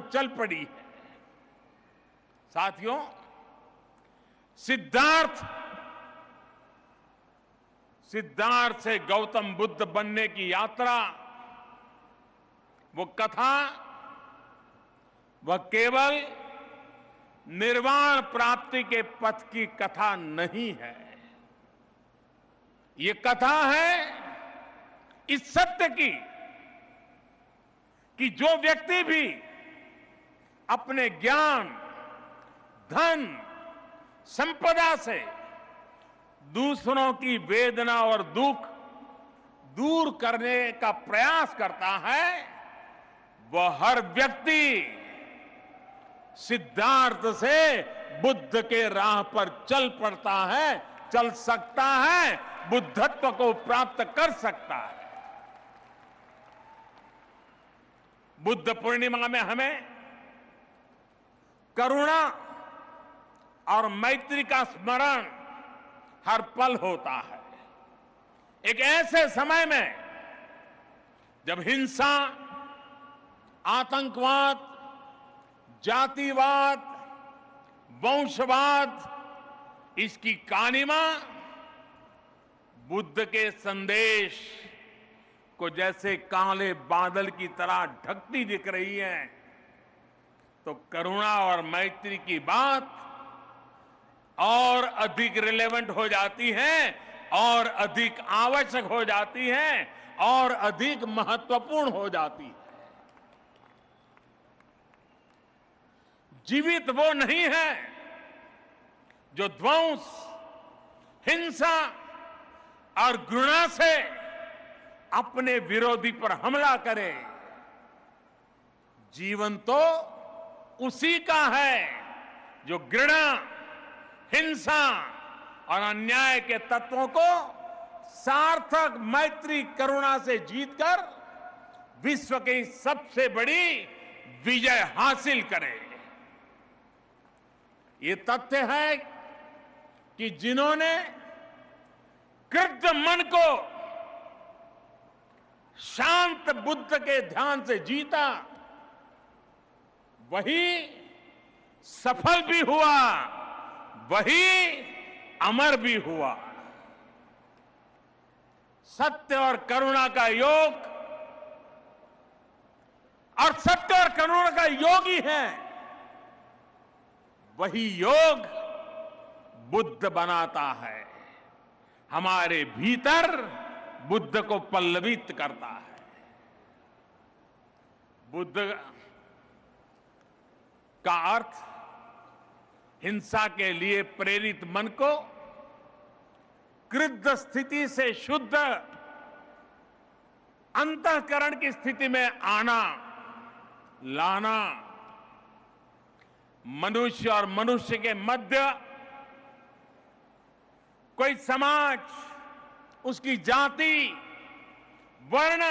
चल पड़ी है। साथियों, सिद्धार्थ से गौतम बुद्ध बनने की यात्रा, वो कथा, वह केवल निर्वाण प्राप्ति के पथ की कथा नहीं है। ये कथा है इस सत्य की कि जो व्यक्ति भी अपने ज्ञान, धन, संपदा से दूसरों की वेदना और दुख दूर करने का प्रयास करता है, वह हर व्यक्ति सिद्धार्थ से बुद्ध के राह पर चल पड़ता है, चल सकता है, बुद्धत्व को प्राप्त कर सकता है। बुद्ध पूर्णिमा में हमें करुणा और मैत्री का स्मरण हर पल होता है। एक ऐसे समय में जब हिंसा, आतंकवाद, जातिवाद, वंशवाद, इसकी कालिमा बुद्ध के संदेश को जैसे काले बादल की तरह ढकती दिख रही है, तो करुणा और मैत्री की बात और अधिक रिलेवेंट हो जाती है, और अधिक आवश्यक हो जाती है, और अधिक महत्वपूर्ण हो जाती है। जीवित वो नहीं है जो ध्वंस, हिंसा और घृणा से अपने विरोधी पर हमला करे। जीवन तो उसी का है जो घृणा, हिंसा और अन्याय के तत्वों को सार्थक मैत्री, करुणा से जीतकर विश्व की सबसे बड़ी विजय हासिल करे। ये तथ्य है कि जिन्होंने क्रुद्ध मन को शांत बुद्ध के ध्यान से जीता, वही सफल भी हुआ, वही अमर भी हुआ। सत्य और करुणा का योग, और सत्य और करुणा का योग ही है, वही योग बुद्ध बनाता है, हमारे भीतर बुद्ध को पल्लवित करता है। बुद्ध का अर्थ हिंसा के लिए प्रेरित मन को क्रुद्ध स्थिति से शुद्ध अंतःकरण की स्थिति में आना, लाना। मनुष्य और मनुष्य के मध्य कोई समाज उसकी जाति, वर्ण,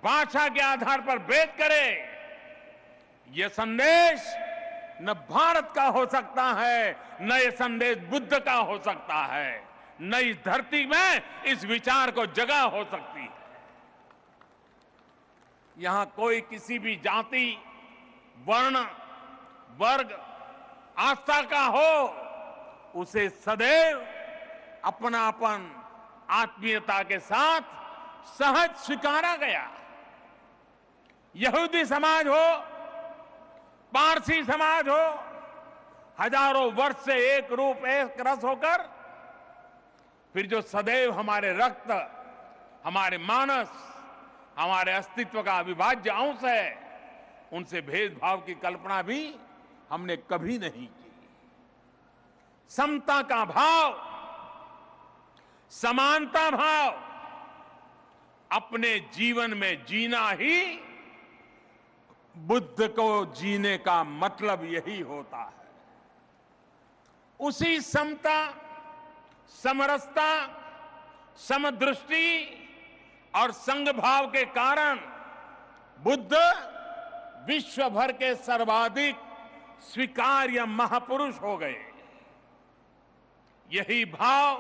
भाषा के आधार पर भेद करे, यह संदेश न भारत का हो सकता है, न यह संदेश बुद्ध का हो सकता है, न इस धरती में इस विचार को जगह हो सकती है। यहां कोई किसी भी जाति, वर्ण, वर्ग, आस्था का हो, उसे सदैव अपनापन, आत्मीयता के साथ सहज स्वीकारा गया। यहूदी समाज हो, पारसी समाज हो, हजारों वर्ष से एक रूप, एक रस होकर फिर जो सदैव हमारे रक्त, हमारे मानस, हमारे अस्तित्व का अविभाज्य अंश है, उनसे भेदभाव की कल्पना भी हमने कभी नहीं की। समता का भाव, समानता भाव अपने जीवन में जीना ही बुद्ध को जीने का मतलब यही होता है। उसी समता, समरसता, समदृष्टि और संघभाव के कारण बुद्ध विश्व भर के सर्वाधिक स्वीकार्य महापुरुष हो गए। यही भाव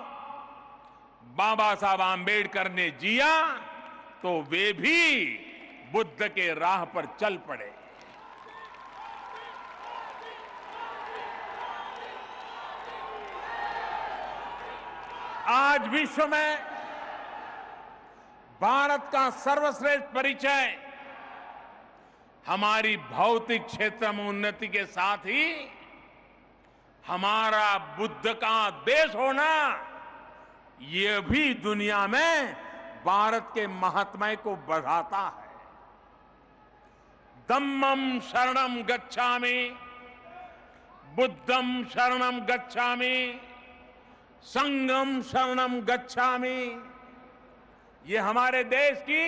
बाबा साहब आंबेडकर ने जिया तो वे भी बुद्ध के राह पर चल पड़े। आज विश्व में भारत का सर्वश्रेष्ठ परिचय हमारी भौतिक क्षेत्र में उन्नति के साथ ही हमारा बुद्ध का देश होना, ये भी दुनिया में भारत के महात्म्य को बढ़ाता है। धम्मं शरणं गच्छामि, बुद्धं शरणं गच्छामि, संघं शरणं गच्छामि। ये हमारे देश की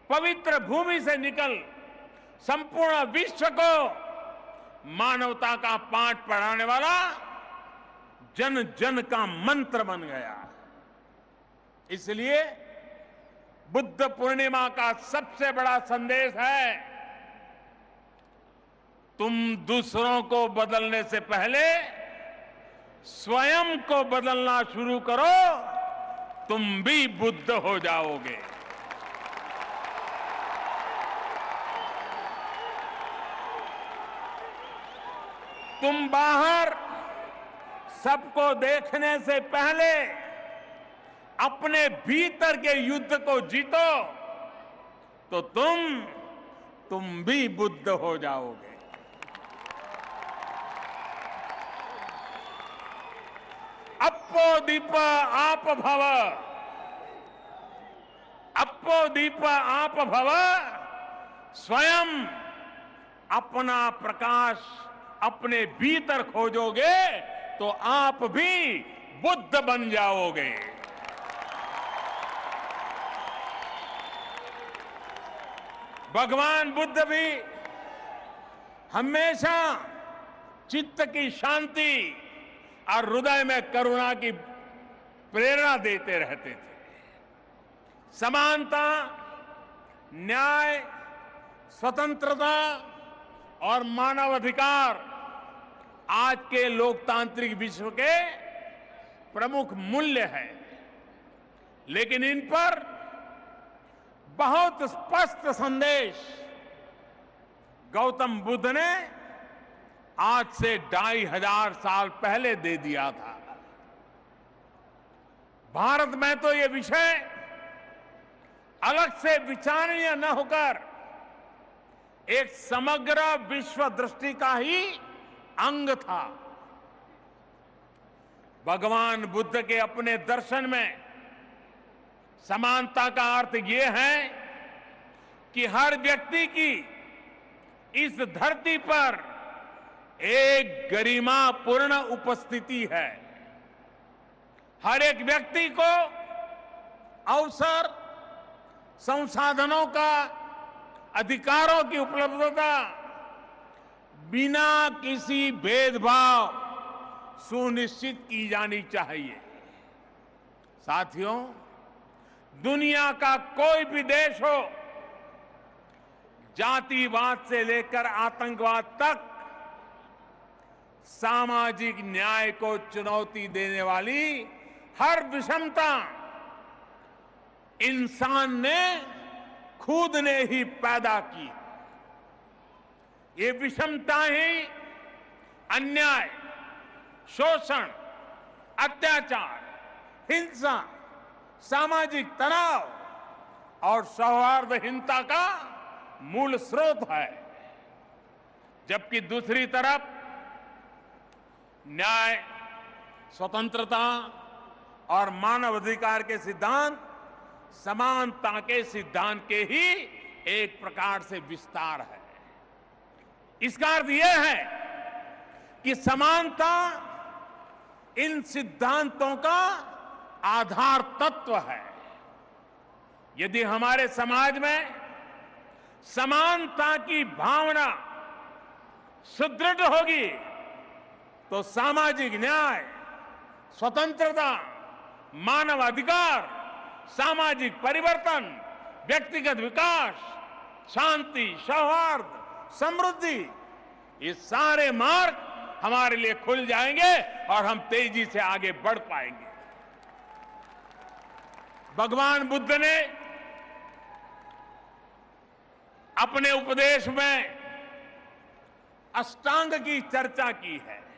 पवित्र भूमि से निकल संपूर्ण विश्व को मानवता का पाठ पढ़ाने वाला जन जन का मंत्र बन गया। इसलिए बुद्ध पूर्णिमा का सबसे बड़ा संदेश है, तुम दूसरों को बदलने से पहले स्वयं को बदलना शुरू करो, तुम भी बुद्ध हो जाओगे। तुम बाहर सबको देखने से पहले अपने भीतर के युद्ध को जीतो, तो तुम भी बुद्ध हो जाओगे। अप्पो दीप आप भव, अप्पो दीप आप भव। स्वयं अपना प्रकाश अपने भीतर खोजोगे तो आप भी बुद्ध बन जाओगे। भगवान बुद्ध भी हमेशा चित्त की शांति और हृदय में करुणा की प्रेरणा देते रहते थे। समानता, न्याय, स्वतंत्रता और मानवाधिकार आज के लोकतांत्रिक विश्व के प्रमुख मूल्य हैं, लेकिन इन पर बहुत स्पष्ट संदेश गौतम बुद्ध ने आज से 2500 साल पहले दे दिया था। भारत में तो ये विषय अलग से विचारणीय न होकर एक समग्र विश्व दृष्टि का ही अंग था। भगवान बुद्ध के अपने दर्शन में समानता का अर्थ यह है कि हर व्यक्ति की इस धरती पर एक गरिमापूर्ण उपस्थिति है। हर एक व्यक्ति को अवसर, संसाधनों का, अधिकारों की उपलब्धता बिना किसी भेदभाव सुनिश्चित की जानी चाहिए। साथियों, दुनिया का कोई भी देश हो, जातिवाद से लेकर आतंकवाद तक सामाजिक न्याय को चुनौती देने वाली हर विषमता इंसान ने खुद ने ही पैदा की। ये विषमता ही अन्याय, शोषण, अत्याचार, हिंसा, सामाजिक तनाव और सौहार्दहीनता का मूल स्रोत है। जबकि दूसरी तरफ न्याय, स्वतंत्रता और मानवाधिकार के सिद्धांत समानता के सिद्धांत के ही एक प्रकार से विस्तार है। इसका अर्थ यह है कि समानता इन सिद्धांतों का आधार तत्व है। यदि हमारे समाज में समानता की भावना सुदृढ़ होगी तो सामाजिक न्याय, स्वतंत्रता, मानव अधिकार, सामाजिक परिवर्तन, व्यक्तिगत विकास, शांति, सौहार्द, समृद्धि, ये सारे मार्ग हमारे लिए खुल जाएंगे और हम तेजी से आगे बढ़ पाएंगे। भगवान बुद्ध ने अपने उपदेश में अष्टांग की चर्चा की है।